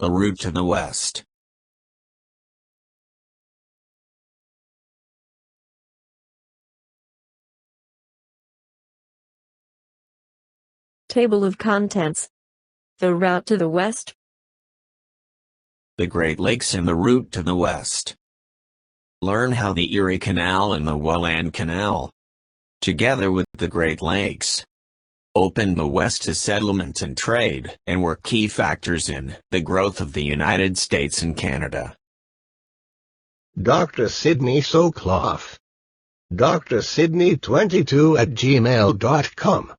The route to the west. Table of contents. The route to the west. The Great Lakes and the route to the west. Learn how the Erie Canal and the Welland Canal, together with the Great Lakes, opened the West to settlement and trade, and were key factors in the growth of the United States and Canada. Dr. Sydney Soclof. Dr. Sydney 22@gmail.com.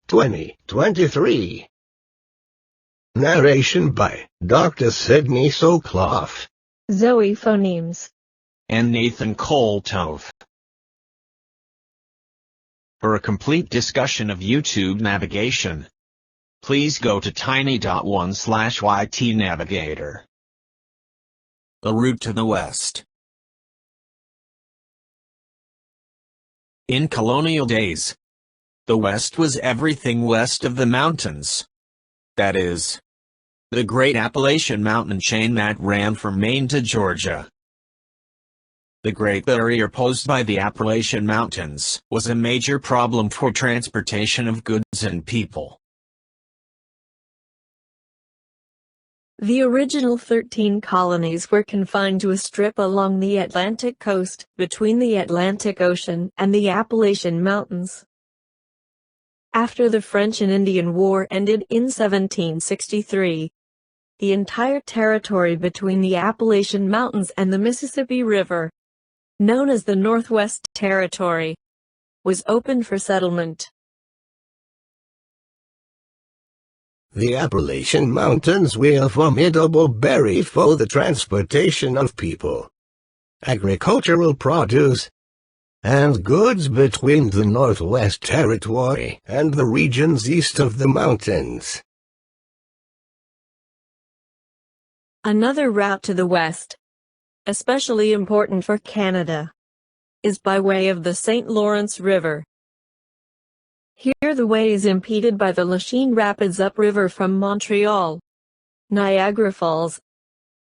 2023. Narration by Dr. Sydney Soclof, Zoe Phonemes, and Nathan Koltove. For a complete discussion of YouTube navigation, please go to tiny.1/ytnavigator. The route to the west. In colonial days, the West was everything west of the mountains. That is, the Great Appalachian Mountain chain that ran from Maine to Georgia. The great barrier posed by the Appalachian Mountains was a major problem for transportation of goods and people. The original 13 colonies were confined to a strip along the Atlantic coast, between the Atlantic Ocean and the Appalachian Mountains. After the French and Indian War ended in 1763, the entire territory between the Appalachian Mountains and the Mississippi River, known as the Northwest Territory, was open for settlement. The Appalachian Mountains were a formidable barrier for the transportation of people, agricultural produce, and goods between the Northwest Territory and the regions east of the mountains. Another route to the west, especially important for Canada, is by way of the St. Lawrence River. Here the way is impeded by the Lachine Rapids upriver from Montreal, Niagara Falls,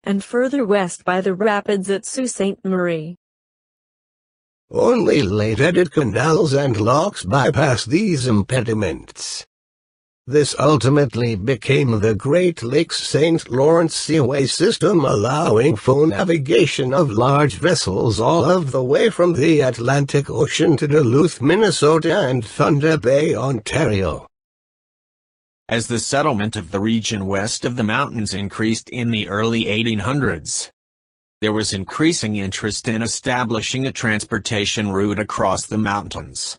and further west by the rapids at Sault Ste. Marie. Only late-added canals and locks bypass these impediments. This ultimately became the Great Lakes St. Lawrence Seaway system, allowing for navigation of large vessels all of the way from the Atlantic Ocean to Duluth, Minnesota and Thunder Bay, Ontario. As the settlement of the region west of the mountains increased in the early 1800s, there was increasing interest in establishing a transportation route across the mountains.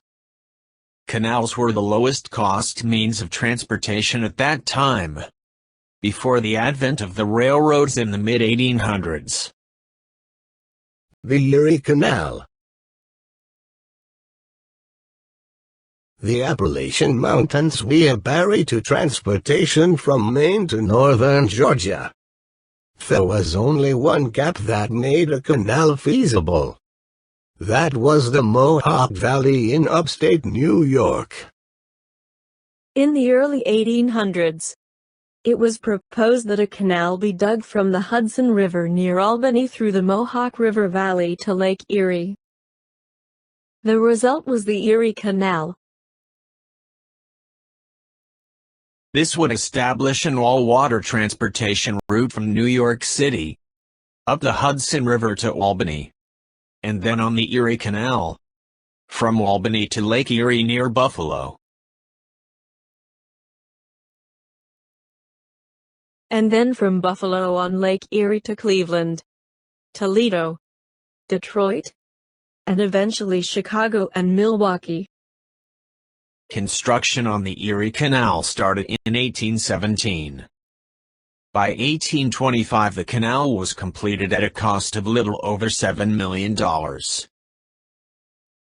Canals were the lowest cost means of transportation at that time, before the advent of the railroads in the mid-1800s. The Erie Canal. The Appalachian Mountains were a barrier to transportation from Maine to northern Georgia. There was only one gap that made a canal feasible. That was the Mohawk Valley in upstate New York. In the early 1800s, it was proposed that a canal be dug from the Hudson River near Albany through the Mohawk River Valley to Lake Erie. The result was the Erie Canal. This would establish an all-water transportation route from New York City, up the Hudson River to Albany, and then on the Erie Canal, from Albany to Lake Erie near Buffalo. And then from Buffalo on Lake Erie to Cleveland, Toledo, Detroit, and eventually Chicago and Milwaukee. Construction on the Erie Canal started in 1817. By 1825 the canal was completed at a cost of little over $7 million.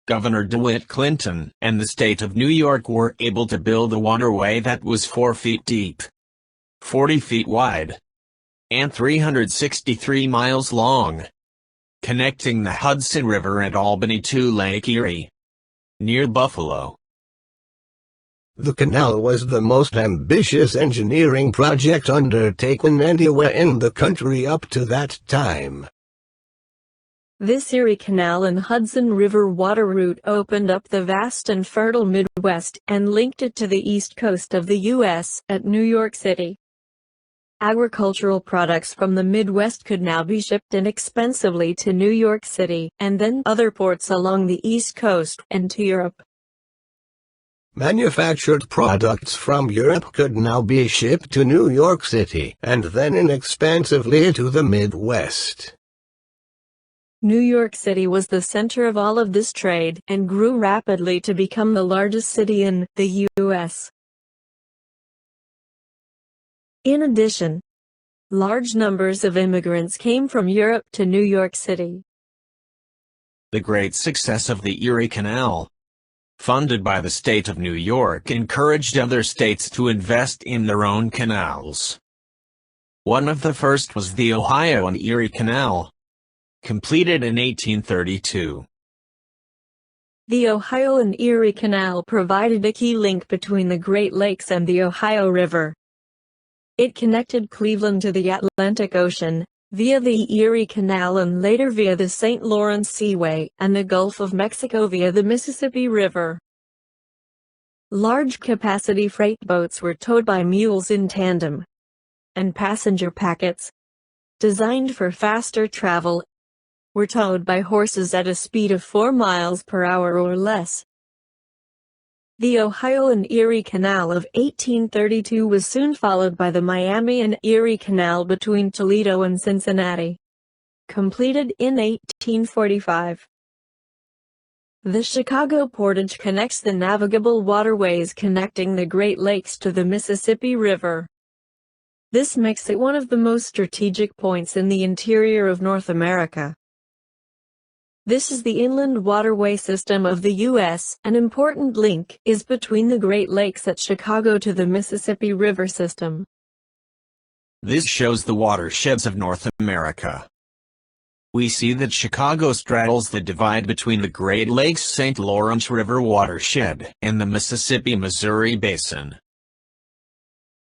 Governor DeWitt Clinton and the state of New York were able to build a waterway that was 4 feet deep, 40 feet wide, and 363 miles long, connecting the Hudson River at Albany to Lake Erie, near Buffalo. The canal was the most ambitious engineering project undertaken anywhere in the country up to that time. This Erie Canal and Hudson River water route opened up the vast and fertile Midwest and linked it to the east coast of the U.S. at New York City. Agricultural products from the Midwest could now be shipped inexpensively to New York City and then other ports along the East Coast and to Europe. Manufactured products from Europe could now be shipped to New York City and then inexpensively to the Midwest. New York City was the center of all of this trade and grew rapidly to become the largest city in the U.S. In addition, large numbers of immigrants came from Europe to New York City. The great success of the Erie Canal, funded by the state of New York, encouraged other states to invest in their own canals. One of the first was the Ohio and Erie Canal, completed in 1832. The Ohio and Erie Canal provided a key link between the Great Lakes and the Ohio River. It connected Cleveland to the Atlantic Ocean, via the Erie Canal and later via the St. Lawrence Seaway and the Gulf of Mexico via the Mississippi River. Large-capacity freight boats were towed by mules in tandem, and passenger packets, designed for faster travel, were towed by horses at a speed of 4 miles per hour or less. The Ohio and Erie Canal of 1832 was soon followed by the Miami and Erie Canal between Toledo and Cincinnati, completed in 1845. The Chicago Portage connects the navigable waterways connecting the Great Lakes to the Mississippi River. This makes it one of the most strategic points in the interior of North America. This is the inland waterway system of the U.S. An important link is between the Great Lakes at Chicago to the Mississippi River system. This shows the watersheds of North America. We see that Chicago straddles the divide between the Great Lakes St. Lawrence River watershed and the Mississippi-Missouri Basin.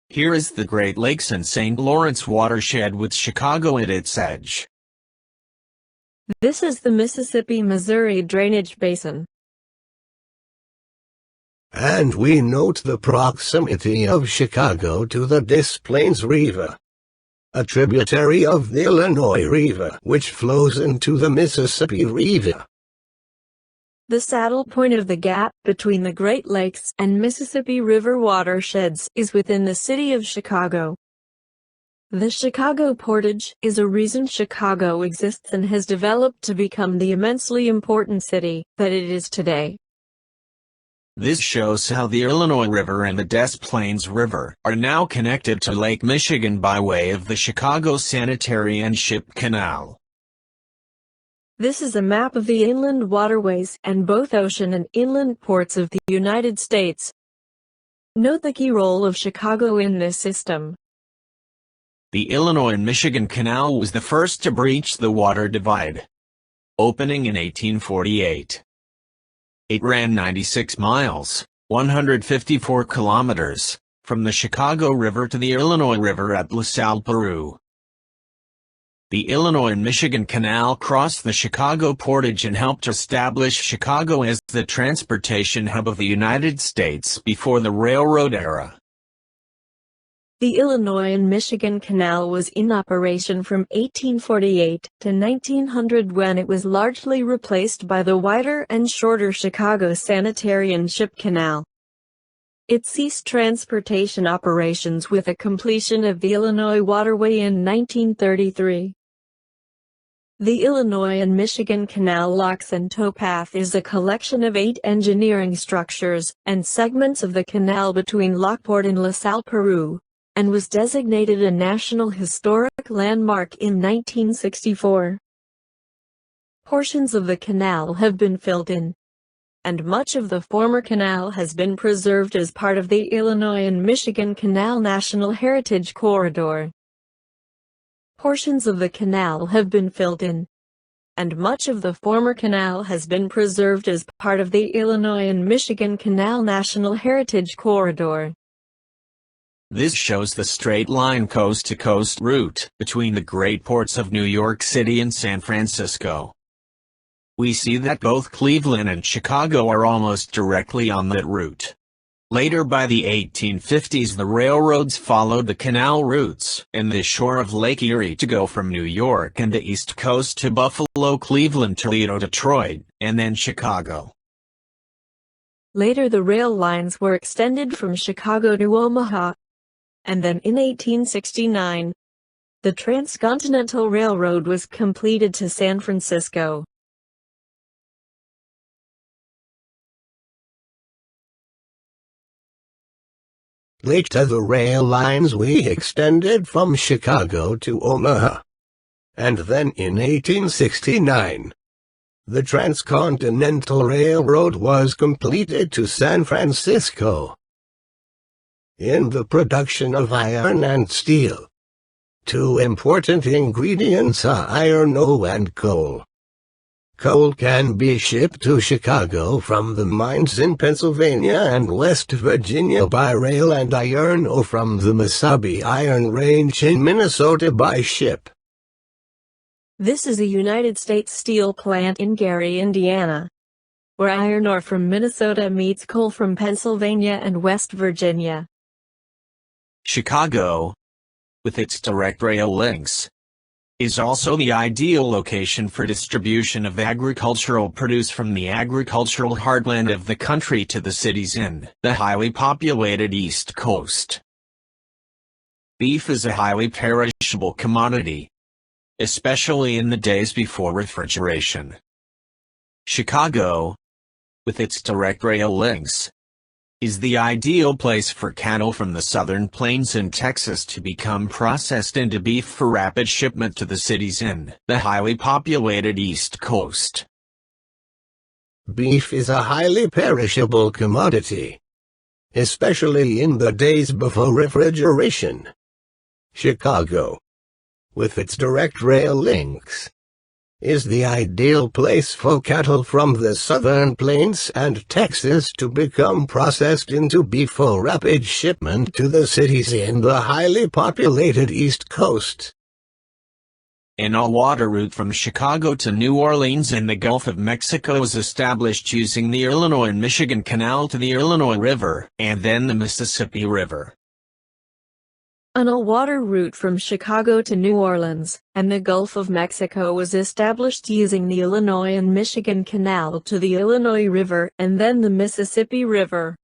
Here is the Great Lakes and St. Lawrence watershed with Chicago at its edge. This is the Mississippi-Missouri drainage basin. And we note the proximity of Chicago to the Des Plaines River, a tributary of the Illinois River which flows into the Mississippi River. The saddle point of the gap between the Great Lakes and Mississippi River watersheds is within the city of Chicago. The Chicago Portage is a reason Chicago exists and has developed to become the immensely important city that it is today. This shows how the Illinois River and the Des Plaines River are now connected to Lake Michigan by way of the Chicago Sanitary and Ship Canal. This is a map of the inland waterways and both ocean and inland ports of the United States. Note the key role of Chicago in this system. The Illinois and Michigan Canal was the first to breach the water divide, opening in 1848. It ran 96 miles, 154 kilometers, from the Chicago River to the Illinois River at LaSalle, Peru. The Illinois and Michigan Canal crossed the Chicago Portage and helped establish Chicago as the transportation hub of the United States before the railroad era. The Illinois and Michigan Canal was in operation from 1848 to 1900 when it was largely replaced by the wider and shorter Chicago Sanitary and Ship Canal. It ceased transportation operations with the completion of the Illinois Waterway in 1933. The Illinois and Michigan Canal Locks and Towpath is a collection of 8 engineering structures and segments of the canal between Lockport and LaSalle, Peru, and was designated a National Historic Landmark in 1964. Portions of the canal have been filled in, and much of the former canal has been preserved as part of the Illinois and Michigan Canal National Heritage Corridor. Portions of the canal have been filled in, and much of the former canal has been preserved as part of the Illinois and Michigan Canal National Heritage Corridor. This shows the straight-line coast-to-coast route between the great ports of New York City and San Francisco. We see that both Cleveland and Chicago are almost directly on that route. Later by the 1850s the railroads followed the canal routes and the shore of Lake Erie to go from New York and the East Coast to Buffalo, Cleveland, Toledo, Detroit, and then Chicago. Later the rail lines were extended from Chicago to Omaha, and then in 1869, the Transcontinental Railroad was completed to San Francisco. Later the rail lines were extended from Chicago to Omaha. And then in 1869, the Transcontinental Railroad was completed to San Francisco. In the production of iron and steel, two important ingredients are iron ore and coal. Coal can be shipped to Chicago from the mines in Pennsylvania and West Virginia by rail, and iron ore from the Mesabi Iron Range in Minnesota by ship. This is a United States steel plant in Gary, Indiana, where iron ore from Minnesota meets coal from Pennsylvania and West Virginia. Chicago, with its direct rail links, is also the ideal location for distribution of agricultural produce from the agricultural heartland of the country to the cities in the highly populated East Coast. Beef is a highly perishable commodity, especially in the days before refrigeration. Chicago, with its direct rail links, is the ideal place for cattle from the southern plains in Texas to become processed into beef for rapid shipment to the cities in the highly populated East Coast. Beef is a highly perishable commodity, especially in the days before refrigeration. Chicago, with its direct rail links, is the ideal place for cattle from the southern plains and Texas to become processed into beef for rapid shipment to the cities in the highly populated East Coast. An all-water route from Chicago to New Orleans in the Gulf of Mexico was established using the Illinois and Michigan Canal to the Illinois River, and then the Mississippi River. An all-water route from Chicago to New Orleans and the Gulf of Mexico was established using the Illinois and Michigan Canal to the Illinois River and then the Mississippi River.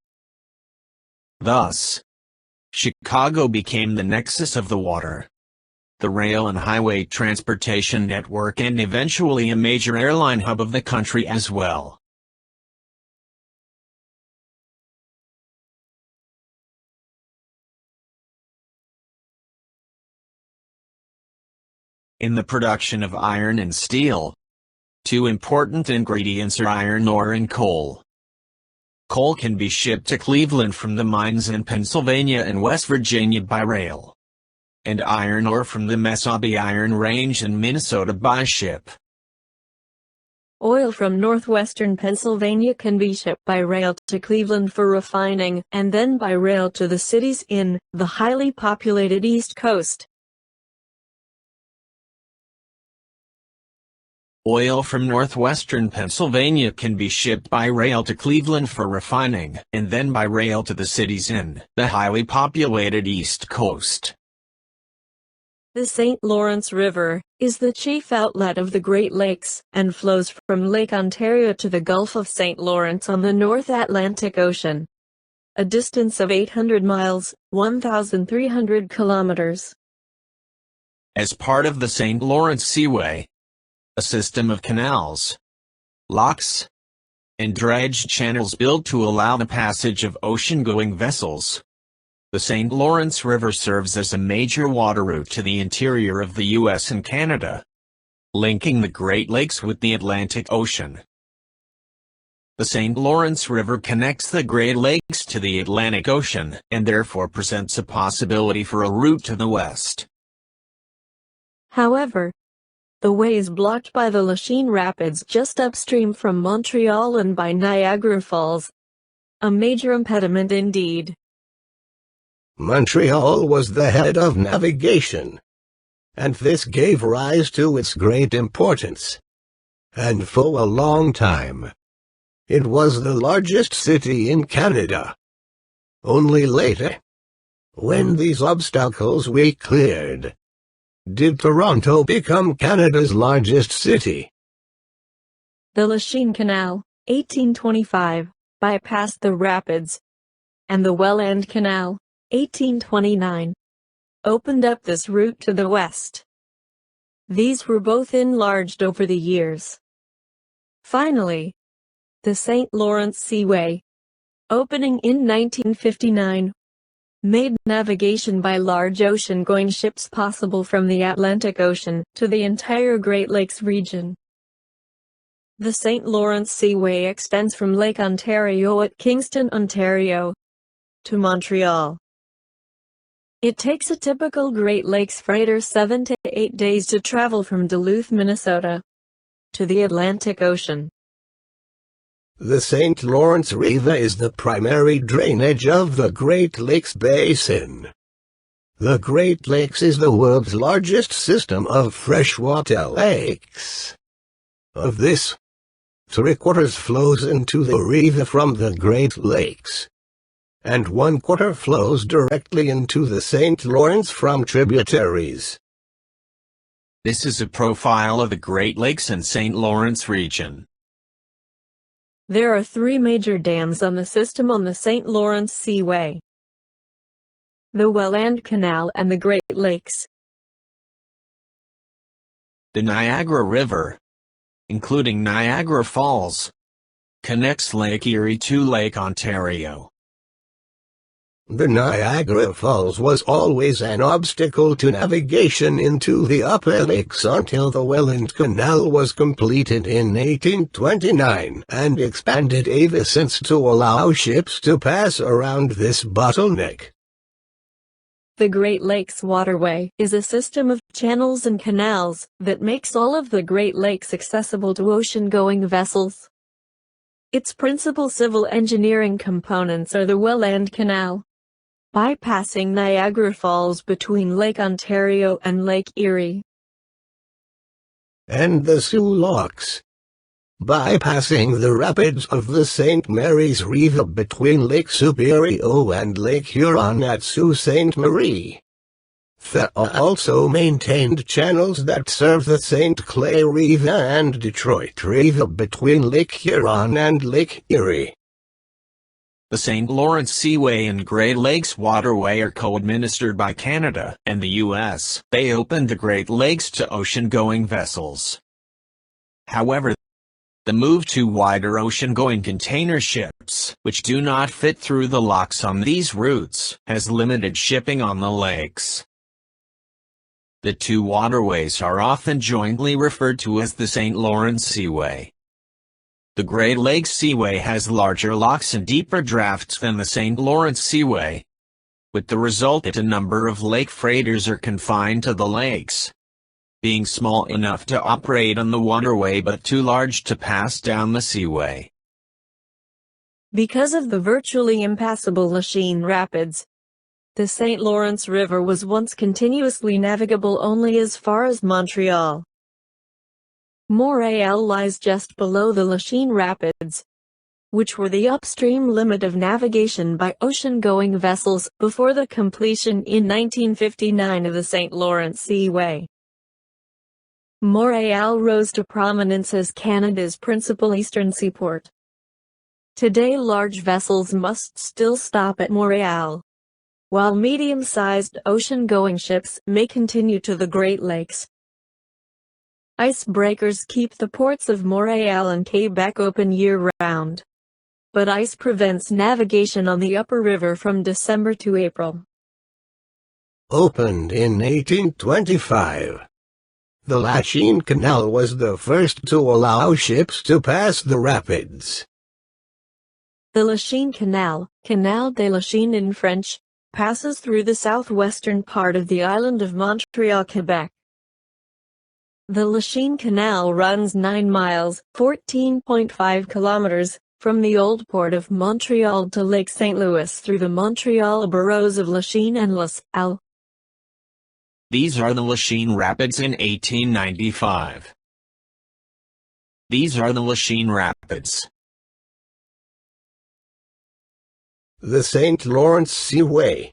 Thus, Chicago became the nexus of the water, the rail and highway transportation network, and eventually a major airline hub of the country as well. In the production of iron and steel, two important ingredients are iron ore and coal. Coal can be shipped to Cleveland from the mines in Pennsylvania and West Virginia by rail, and iron ore from the Mesabi Iron Range in Minnesota by ship. Oil from northwestern Pennsylvania can be shipped by rail to Cleveland for refining, and then by rail to the cities in the highly populated East Coast. Oil from northwestern Pennsylvania can be shipped by rail to Cleveland for refining, and then by rail to the cities in the highly populated East Coast. The St. Lawrence River is the chief outlet of the Great Lakes and flows from Lake Ontario to the Gulf of St. Lawrence on the North Atlantic Ocean, a distance of 800 miles, 1,300 kilometers. As part of the St. Lawrence Seaway, a system of canals, locks, and dredge channels built to allow the passage of ocean-going vessels, the St. Lawrence River serves as a major water route to the interior of the U.S. and Canada, linking the Great Lakes with the Atlantic Ocean. The St. Lawrence River connects the Great Lakes to the Atlantic Ocean and therefore presents a possibility for a route to the west. However, The way is blocked by the Lachine Rapids just upstream from Montreal and by Niagara Falls. A major impediment indeed. Montreal was the head of navigation, and this gave rise to its great importance. And for a long time, it was the largest city in Canada. Only later, when these obstacles were cleared, did Toronto become Canada's largest city. The Lachine Canal, 1825, bypassed the rapids, and the Welland Canal, 1829, opened up this route to the west. These were both enlarged over the years. Finally, the St. Lawrence Seaway, opening in 1959, made navigation by large ocean-going ships possible from the Atlantic Ocean to the entire Great Lakes region. The St. Lawrence Seaway extends from Lake Ontario at Kingston, Ontario, to Montreal. It takes a typical Great Lakes freighter 7 to 8 days to travel from Duluth, Minnesota, to the Atlantic Ocean. The St. Lawrence River is the primary drainage of the Great Lakes Basin. The Great Lakes is the world's largest system of freshwater lakes. Of this, 3/4 flows into the river from the Great Lakes, and 1/4 flows directly into the St. Lawrence from tributaries. This is a profile of the Great Lakes and St. Lawrence region. There are 3 major dams on the system on the St. Lawrence Seaway: the Welland Canal and the Great Lakes. The Niagara River, including Niagara Falls, connects Lake Erie to Lake Ontario. The Niagara Falls was always an obstacle to navigation into the upper lakes until the Welland Canal was completed in 1829 and expanded ever since to allow ships to pass around this bottleneck. The Great Lakes Waterway is a system of channels and canals that makes all of the Great Lakes accessible to ocean-going vessels. Its principal civil engineering components are the Welland Canal, bypassing Niagara Falls between Lake Ontario and Lake Erie, and the Soclof, bypassing the rapids of the St. Mary's River between Lake Superior and Lake Huron at Sault Ste. Marie. There are also maintained channels that serve the St. Clair River and Detroit River between Lake Huron and Lake Erie. The St. Lawrence Seaway and Great Lakes Waterway are co-administered by Canada and the U.S. They opened the Great Lakes to ocean-going vessels. However, the move to wider ocean-going container ships, which do not fit through the locks on these routes, has limited shipping on the lakes. The 2 waterways are often jointly referred to as the St. Lawrence Seaway. The Great Lakes Seaway has larger locks and deeper drafts than the St. Lawrence Seaway, with the result that a number of lake freighters are confined to the lakes, being small enough to operate on the waterway but too large to pass down the seaway. Because of the virtually impassable Lachine Rapids, the St. Lawrence River was once continuously navigable only as far as Montreal. Montreal lies just below the Lachine Rapids, which were the upstream limit of navigation by ocean-going vessels before the completion in 1959 of the St. Lawrence Seaway. Montreal rose to prominence as Canada's principal eastern seaport. Today large vessels must still stop at Montreal, while medium-sized ocean-going ships may continue to the Great Lakes. Icebreakers keep the ports of Montreal and Quebec open year-round, but ice prevents navigation on the upper river from December to April. Opened in 1825, the Lachine Canal was the first to allow ships to pass the rapids. The Lachine Canal, Canal de Lachine in French, passes through the southwestern part of the island of Montreal, Quebec. The Lachine Canal runs 9 miles, 14.5 kilometers, from the old port of Montreal to Lake St. Louis through the Montreal boroughs of Lachine and LaSalle. These are the Lachine Rapids in 1895. These are the Lachine Rapids. The St. Lawrence Seaway.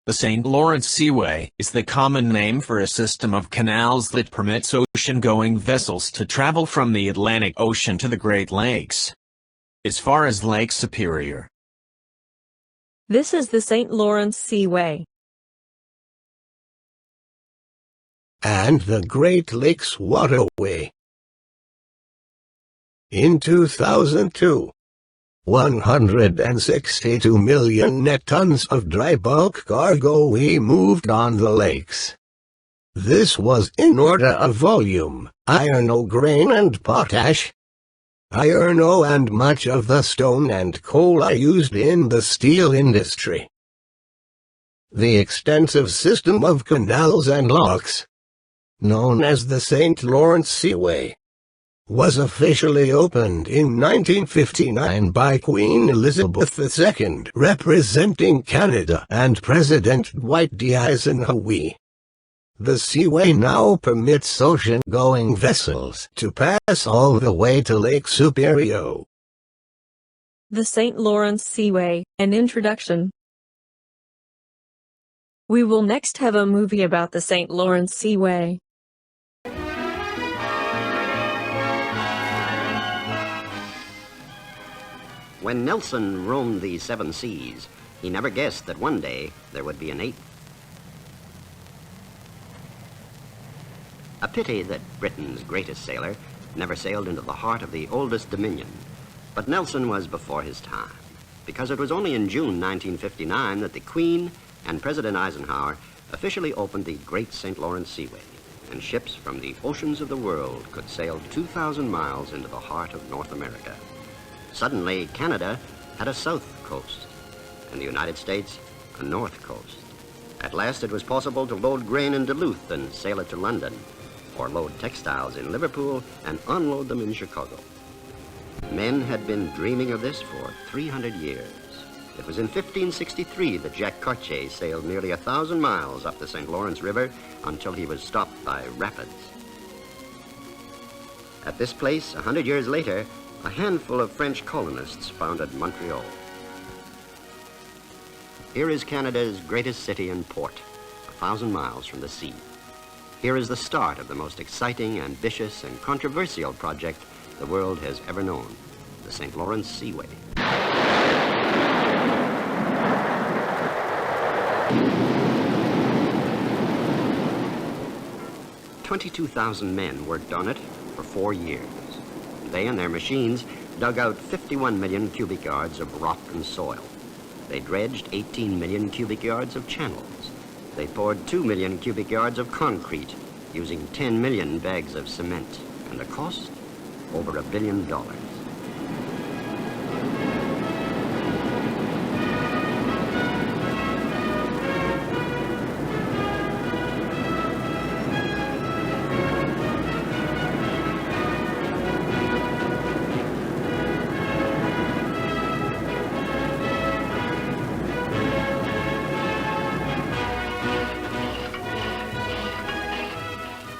The St. Lawrence Seaway is the common name for a system of canals that permits ocean-going vessels to travel from the Atlantic Ocean to the Great Lakes, as far as Lake Superior. This is the St. Lawrence Seaway. And the Great Lakes Waterway. In 2002, 162 million net tons of dry bulk cargo we moved on the lakes. This was in order of volume, iron ore, grain and potash. Iron ore and much of the stone and coal are used in the steel industry. The extensive system of canals and locks, known as the St. Lawrence Seaway, was officially opened in 1959 by Queen Elizabeth II, representing Canada, and President Dwight D. Eisenhower. The Seaway now permits ocean-going vessels to pass all the way to Lake Superior. The St. Lawrence Seaway, an introduction. We will next have a movie about the St. Lawrence Seaway. When Nelson roamed the 7 seas, he never guessed that one day there would be an 8th. A pity that Britain's greatest sailor never sailed into the heart of the oldest dominion. But Nelson was before his time, because it was only in June 1959 that the Queen and President Eisenhower officially opened the Great St. Lawrence Seaway, and ships from the oceans of the world could sail 2,000 miles into the heart of North America. Suddenly, Canada had a south coast, and the United States a north coast. At last, it was possible to load grain in Duluth and sail it to London, or load textiles in Liverpool and unload them in Chicago. Men had been dreaming of this for 300 years. It was in 1563 that Jacques Cartier sailed nearly 1,000 miles up the St. Lawrence River until he was stopped by rapids. At this place, 100 years later, a handful of French colonists founded Montreal. Here is Canada's greatest city and port, 1,000 miles from the sea. Here is the start of the most exciting, ambitious, and controversial project the world has ever known, the St. Lawrence Seaway. 22,000 men worked on it for 4 years. They and their machines dug out 51 million cubic yards of rock and soil. They dredged 18 million cubic yards of channels. They poured 2 million cubic yards of concrete using 10 million bags of cement, and the cost, over $1 billion.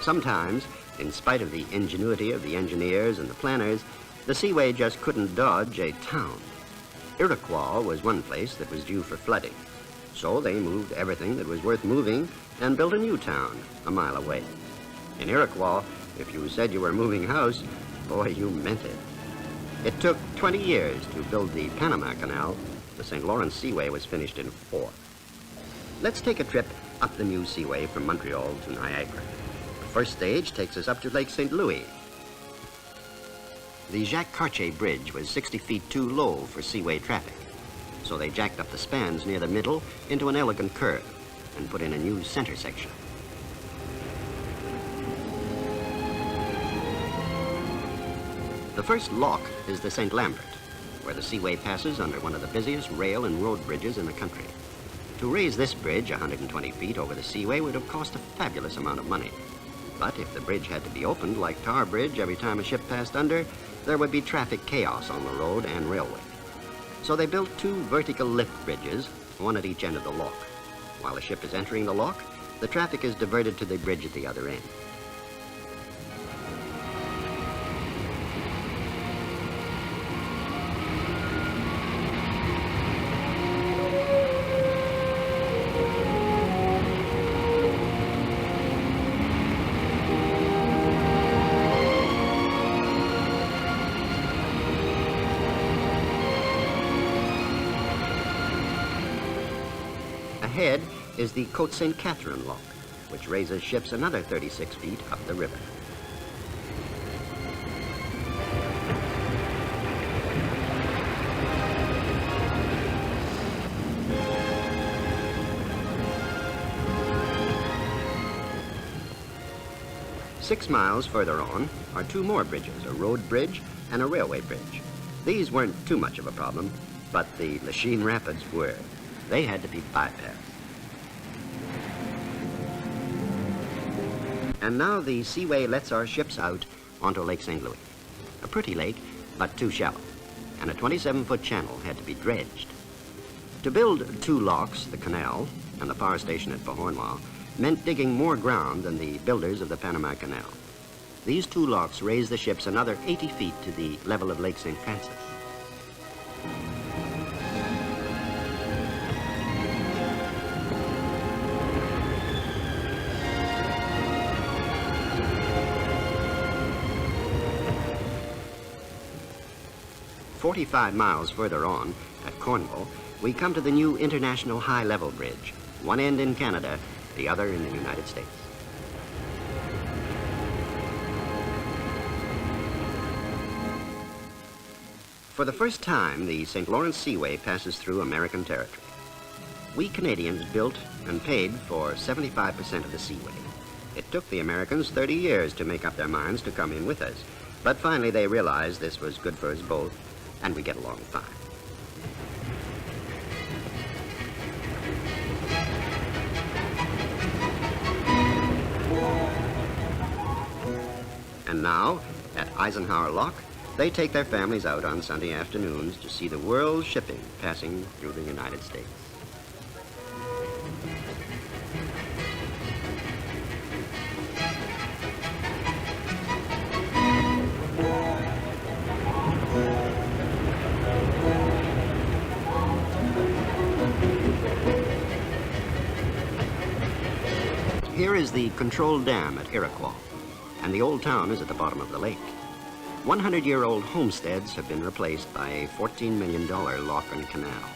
Sometimes, in spite of the ingenuity of the engineers and the planners, the Seaway just couldn't dodge a town. Iroquois was one place that was due for flooding. So they moved everything that was worth moving and built a new town a mile away. In Iroquois, if you said you were moving house, boy, you meant it. It took 20 years to build the Panama Canal. The St. Lawrence Seaway was finished in 4. Let's take a trip up the new Seaway from Montreal to Niagara. First stage takes us up to Lake St. Louis. The Jacques Cartier Bridge was 60 feet too low for Seaway traffic, so they jacked up the spans near the middle into an elegant curve and put in a new center section. The first lock is the St. Lambert, where the Seaway passes under one of the busiest rail and road bridges in the country. To raise this bridge 120 feet over the Seaway would have cost a fabulous amount of money. But if the bridge had to be opened like Tar Bridge every time a ship passed under, there would be traffic chaos on the road and railway. So they built 2 vertical lift bridges, one at each end of the lock. While a ship is entering the lock, the traffic is diverted to the bridge at the other end. Ahead is the Côte St. Catherine lock, which raises ships another 36 feet up the river. Six miles further on are 2 more bridges, a road bridge and a railway bridge. These weren't too much of a problem, but the Lachine Rapids were. They had to be bypassed. And now the Seaway lets our ships out onto Lake St. Louis. A pretty lake, but too shallow, and a 27-foot channel had to be dredged. To build 2 locks, the canal and the power station at Beauharnois, meant digging more ground than the builders of the Panama Canal. These 2 locks raised the ships another 80 feet to the level of Lake St. Francis. "45 miles further on, at Cornwall, we come to the new International High Level Bridge, one end in Canada, the other in the United States. For the first time, the St. Lawrence Seaway passes through American territory. We Canadians built and paid for 75% of the Seaway. It took the Americans 30 years to make up their minds to come in with us, but finally they realized this was good for us both, and we get along fine. And now, at Eisenhower Lock, they take their families out on Sunday afternoons to see the world's shipping passing through the United States. Here is the control dam at Iroquois, and the old town is at the bottom of the lake. 100-year-old homesteads have been replaced by a $14 million lock and canal.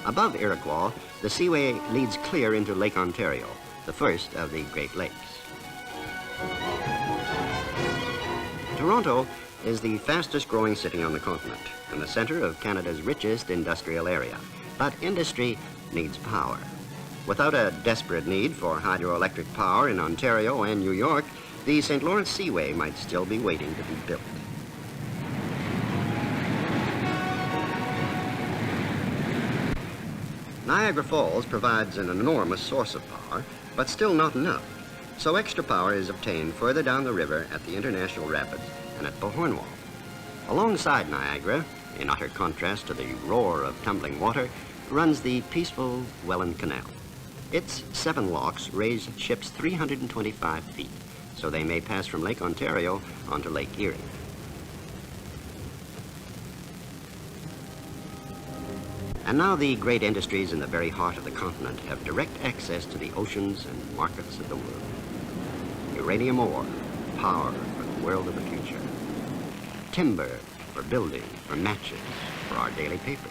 Above Iroquois, the Seaway leads clear into Lake Ontario, the first of the Great Lakes. Toronto is the fastest growing city on the continent and the center of Canada's richest industrial area. But industry needs power. Without a desperate need for hydroelectric power in Ontario and New York, the St. Lawrence Seaway might still be waiting to be built. Niagara Falls provides an enormous source of power, but still not enough. So extra power is obtained further down the river at the International Rapids and at Beauharnois. Alongside Niagara, in utter contrast to the roar of tumbling water, runs the peaceful Welland Canal. Its 7 locks raise ships 325 feet, so they may pass from Lake Ontario onto Lake Erie. And now the great industries in the very heart of the continent have direct access to the oceans and markets of the world. Uranium ore, power for the world of the future. Timber for building, for matches, for our daily papers.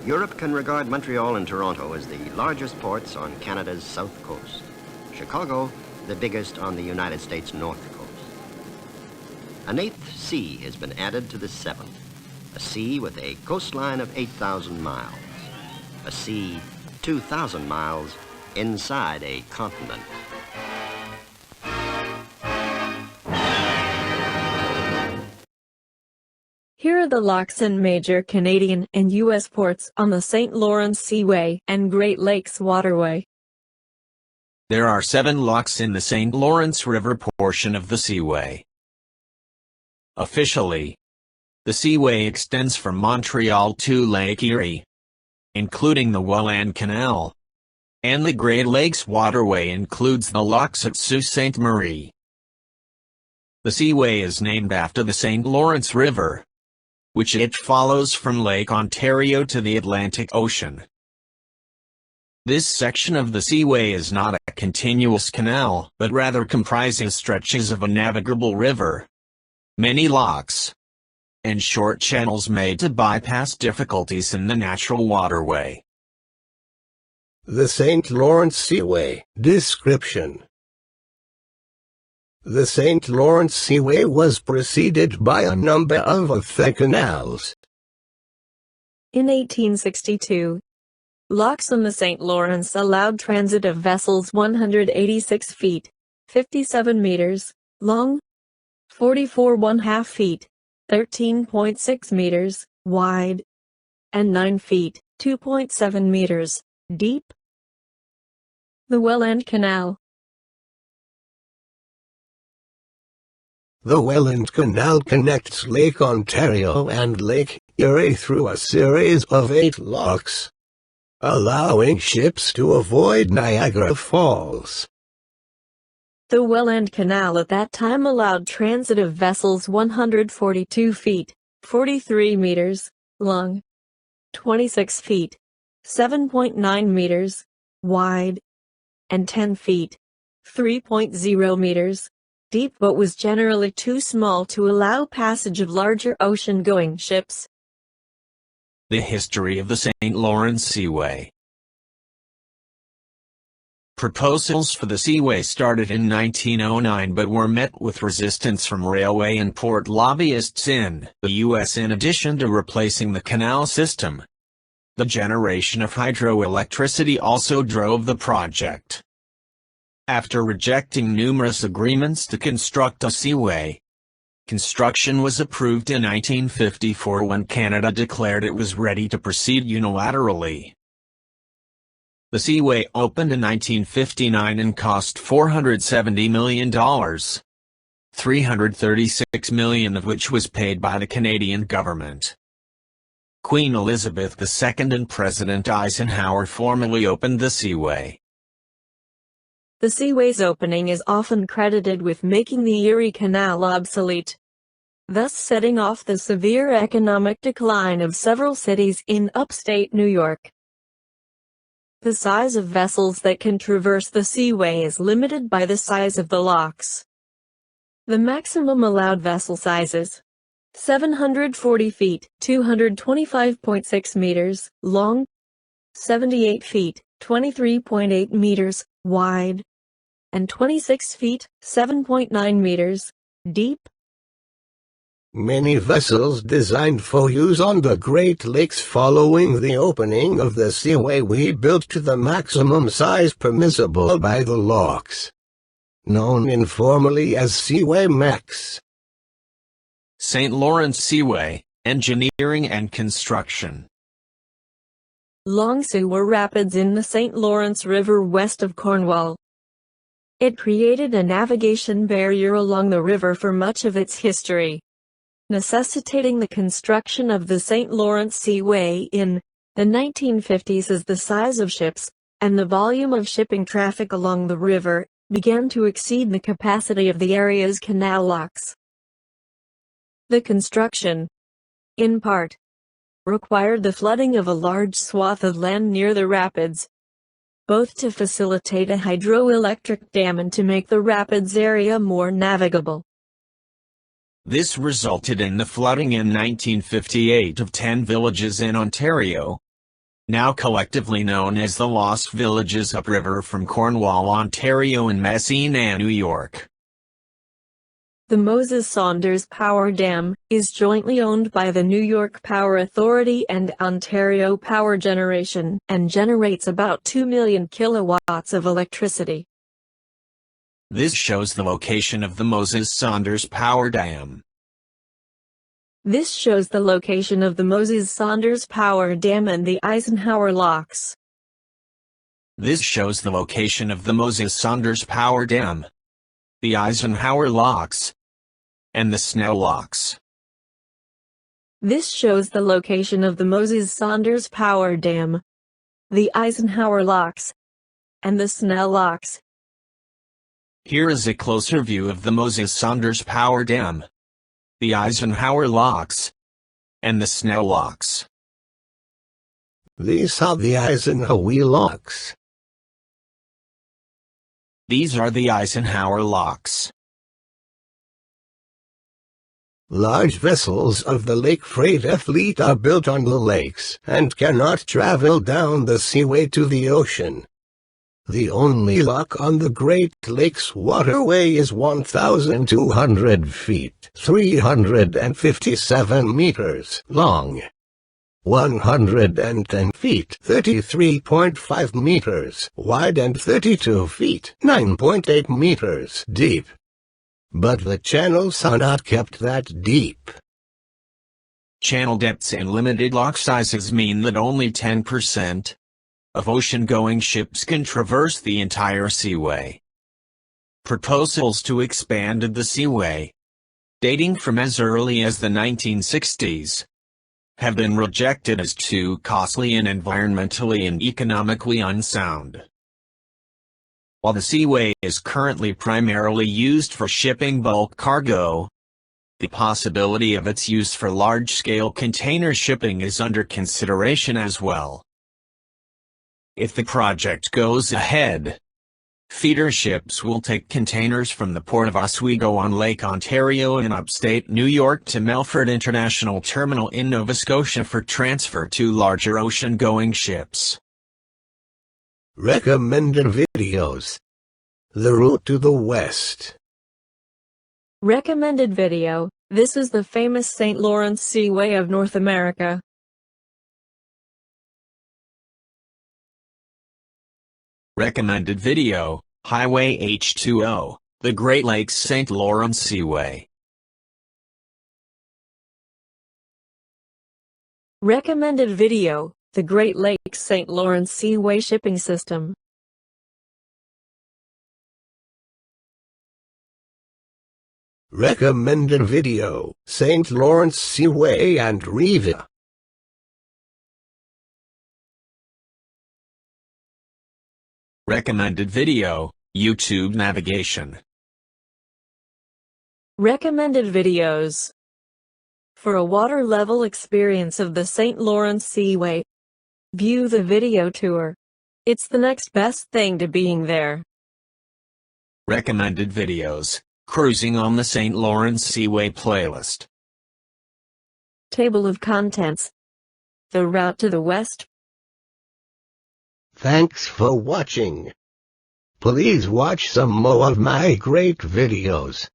Europe can regard Montreal and Toronto as the largest ports on Canada's south coast. Chicago, the biggest on the United States' north coast. An 8th sea has been added to the 7th. A sea with a coastline of 8,000 miles. A sea 2,000 miles inside a continent. Here are the locks in major Canadian and U.S. ports on the St. Lawrence Seaway and Great Lakes Waterway. There are 7 locks in the St. Lawrence River portion of the Seaway. Officially, the Seaway extends from Montreal to Lake Erie, including the Welland Canal, and the Great Lakes Waterway includes the locks at Sault Ste. Marie. The Seaway is named after the St. Lawrence River, which it follows from Lake Ontario to the Atlantic Ocean. This section of the Seaway is not a continuous canal, but rather comprises stretches of a navigable river, many locks, and short channels made to bypass difficulties in the natural waterway. The St. Lawrence Seaway. Description. The St. Lawrence Seaway was preceded by a number of other canals. In 1862, locks on the St. Lawrence allowed transit of vessels 186 feet, 57 meters, long, 44½ feet, 13.6 meters, wide, and 9 feet, 2.7 meters, deep. The Welland Canal. The Welland Canal connects Lake Ontario and Lake Erie through a series of 8 locks, allowing ships to avoid Niagara Falls. The Welland Canal at that time allowed transit of vessels 142 feet, 43 meters, long, 26 feet, 7.9 meters, wide, and 10 feet, 3.0 meters, deep, but was generally too small to allow passage of larger ocean-going ships. The history of the St. Lawrence Seaway. Proposals for the Seaway started in 1909 but were met with resistance from railway and port lobbyists in the U.S. In addition to replacing the canal system, the generation of hydroelectricity also drove the project. After rejecting numerous agreements to construct a seaway, construction was approved in 1954 when Canada declared it was ready to proceed unilaterally. The Seaway opened in 1959 and cost $470 million, $336 million of which was paid by the Canadian government. Queen Elizabeth II and President Eisenhower formally opened the Seaway. The Seaway's opening is often credited with making the Erie Canal obsolete, thus setting off the severe economic decline of several cities in upstate New York. The size of vessels that can traverse the Seaway is limited by the size of the locks. The maximum allowed vessel sizes: 740 feet, 225.6 meters, long, 78 feet, 23.8 meters, wide, and 26 feet, 7.9 meters, deep. Many vessels designed for use on the Great Lakes following the opening of the Seaway were built to the maximum size permissible by the locks, known informally as Seaway Max. St. Lawrence Seaway, Engineering and Construction. Long Seaway Rapids in the St. Lawrence River west of Cornwall. It created a navigation barrier along the river for much of its history, necessitating the construction of the St. Lawrence Seaway in the 1950s as the size of ships and the volume of shipping traffic along the river began to exceed the capacity of the area's canal locks. The construction, in part, required the flooding of a large swath of land near the rapids, both to facilitate a hydroelectric dam and to make the rapids area more navigable. This resulted in the flooding in 1958 of 10 villages in Ontario, now collectively known as the Lost Villages upriver from Cornwall, Ontario and Messina, New York. The Moses Saunders Power Dam is jointly owned by the New York Power Authority and Ontario Power Generation and generates about 2 million kilowatts of electricity. This shows the location of the Moses Saunders Power Dam. This shows the location of the Moses-Saunders Power Dam and the Eisenhower Locks. This shows the location of the Moses-Saunders Power Dam, the Eisenhower Locks, and the Snell Locks. This shows the location of the Moses-Saunders Power Dam, the Eisenhower Locks, and the Snell Locks. Here is a closer view of the Moses-Saunders Power Dam, the Eisenhower Locks, and the Snell Locks. These are the Eisenhower Locks. These are the Eisenhower Locks. Large vessels of the lake freighter fleet are built on the lakes and cannot travel down the Seaway to the ocean. The only lock on the Great Lakes waterway is 1,200 feet, 357 meters long, 110 feet, 33.5 meters wide, and 32 feet, 9.8 meters deep. But the channels are not kept that deep. Channel depths and limited lock sizes mean that only 10% of ocean-going ships can traverse the entire Seaway. Proposals to expand the Seaway, dating from as early as the 1960s, have been rejected as too costly and environmentally and economically unsound. While the Seaway is currently primarily used for shipping bulk cargo, the possibility of its use for large-scale container shipping is under consideration as well. If the project goes ahead, feeder ships will take containers from the port of Oswego on Lake Ontario in upstate New York to Melfort International Terminal in Nova Scotia for transfer to larger ocean-going ships. Recommended videos. The route to the west. Recommended video. This is the famous St. Lawrence Seaway of North America. Recommended video, Highway H2O, the Great Lakes St. Lawrence Seaway. Recommended video, the Great Lakes St. Lawrence Seaway Shipping System. Recommended video, St. Lawrence Seaway and Riva. Recommended video, YouTube navigation. Recommended videos. For a water level experience of the St. Lawrence Seaway, view the video tour. It's the next best thing to being there. Recommended videos, cruising on the St. Lawrence Seaway playlist. Table of contents. The route to the west. Thanks for watching. Please watch some more of my great videos.